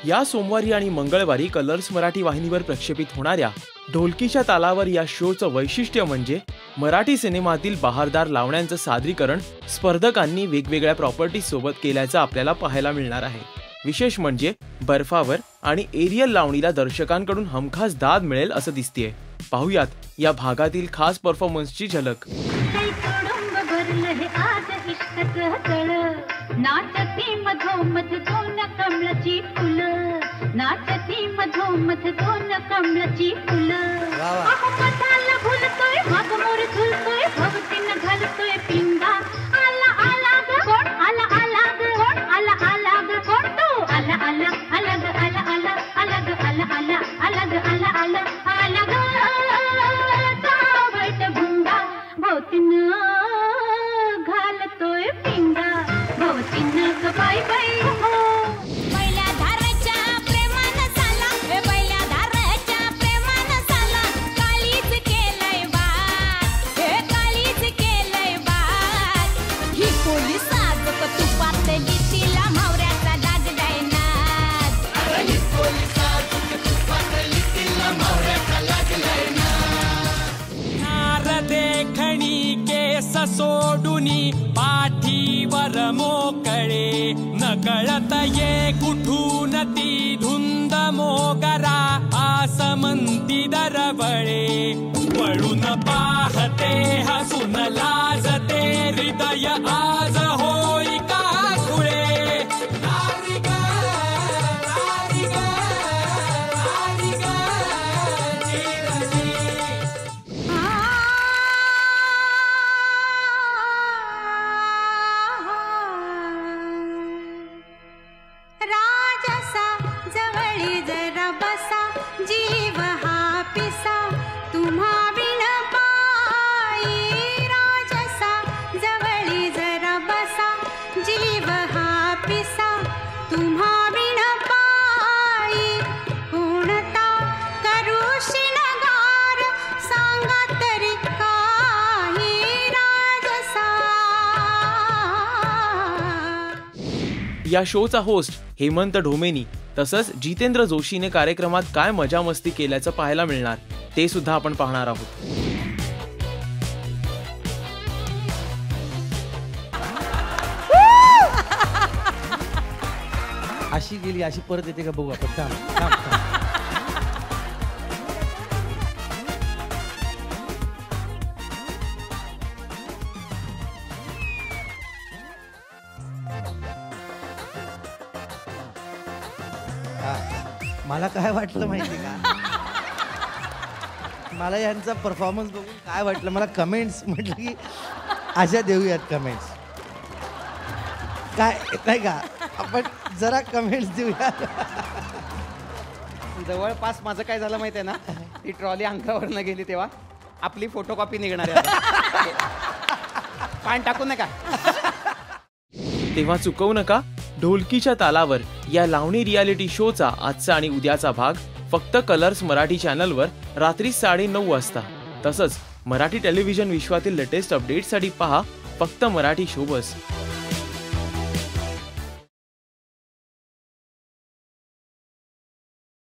या सोमवारी आणि मंगळवारी कलर्स मराठी वाहिनीवर प्रक्षेपित होणाऱ्या ढोलकीच्या तालावर या शोचं वैशिष्ट्य म्हणजे मराठी सिनेमातील बहारदार लावण्यांचं सादरीकरण स्पर्धकांनी वेगवेगळ्या प्रॉपर्टीज सोबत केल्याचं आपल्याला पाहायला मिळणार आहे। विशेष म्हणजे बर्फावर आणि एरियल लावणीला दर्शकांकडून हमखास दाद मिळेल असं दिसतेय। पाहूयात या भागातील खास परफॉर्मन्सची झलक। नाचती मधोमध दोन कमळाची फुलं, नाचती मधोमध दोन कमळाची फुलं। पदाला भुलतोय माग मोर झुलतोय भवतीन घालतोय पिंगा। आला आला ग कोण आला आला ग कोण आला आला ग कोण तो आला आला आला ग आला आला आला ग आला आला आला ग आला आला आला ग सावट भुंगा भवतीन घालतोय पिंगा। भवतीन ग बाय बाय हो पहिल्या धाराच्या प्रेमानं साला हे पहिल्या धाराच्या प्रेमानं साला काळीच केलंय बात हे काळीच केलंय बात। ही पोलीस आजक तुपातली तिला मावऱ्याचा लागलाय नाद। अरे ही पोलीस आजक तुपातली तिला मावऱ्याचा लागलाय नाद। नार देखणी केस सोडुनी पाठीवर मोकळे नकळत ये कुठून ती धुंद मोगरा आसमंती दरवळे वळून पाहते हसून लाजते हृदय आज होई का खुळे। नारी ग, नारी ग, नारी ग, चिरची। राजसा जवळी जरा बसा जीव हा पिसा तुम्हा बिन पायी। राजसा जवळी जरा बसा जीव हा पिसा तुम्हा बिन पायी। कोणता करू शिणगार सांगा तरी काही राजसा। या शोचा होस्ट हेमंत ढोमेनी तसंच जितेंद्र जोशीने कार्यक्रमात काय मजा मस्ती केल्याचं पाहायला मिळणार ते सुद्धा आपण पाहणार आहोत। अशी गेली अशी परत येते का बघू आपण। थांब थांब थांब। मला काय वाटलं माहिती का, मला यांचा परफॉर्मन्स बघून काय वाटलं, मला कमेंट्स म्हटलं की अशा देऊयात कमेंट्स काय नाही का, आपण जरा कमेंट्स देऊया। जवळपास माझं काय झालं माहिती आहे ना, ती ट्रॉली अंगावरनं गेली तेव्हा आपली फोटोकॉपी निघणार आहे। पान टाकू नका। तेव्हा चुकवू नका, ढोलकीच्या तालावर या लावणी रियालिटी शोचा आजचा आणि उद्याचा भाग फक्त कलर्स मराठी चॅनलवर रात्री 9:30 वाजता। तसंच मराठी टेलिव्हिजन विश्वातील लेटेस्ट अपडेट्ससाठी पहा फक्त मराठी शो बस।